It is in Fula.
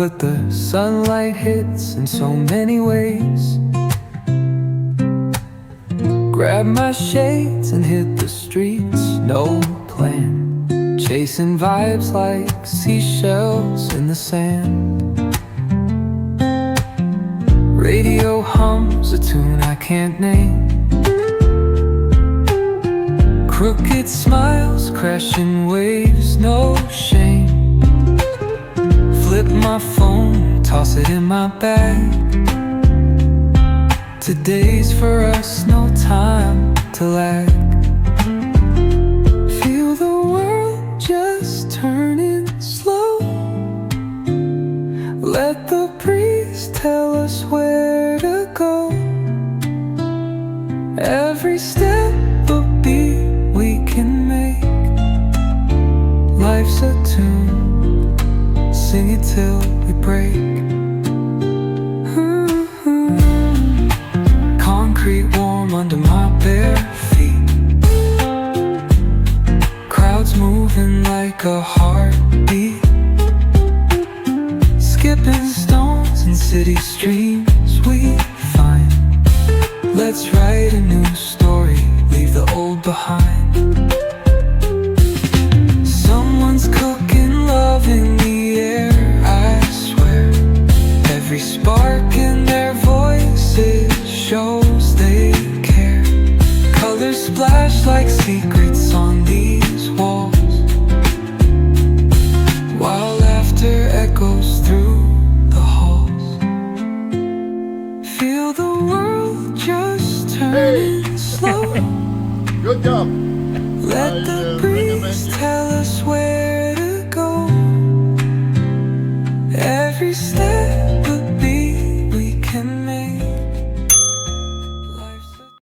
but the sunlight hits in so many ways. Grab my shades and hit the streets, no plan, chasing vibes like seashells in the sand. Radio hums a tune I can't name. Crooked smiles, crashing waves, no shame. Flip my phone, toss it in my bag. Today's for us, no time to lag. Feel the world just turning slow. Let the breeze tell us where to go. Every step a beat we can make. Life's a tune, sing it till we break. Concrete warm under my bare feet. Crowds moving like a heartbeat. Skipping stones in city streams we find. Let's write a new story, leave the old behind. Someone's cooking love in the air, I swear. Every spark in their voices shows they care. Colors splash like secrets on these walls, while laughter echoes through the halls. Feel the world just turning slow. Good job. Let the breeze tell us where to go. Every step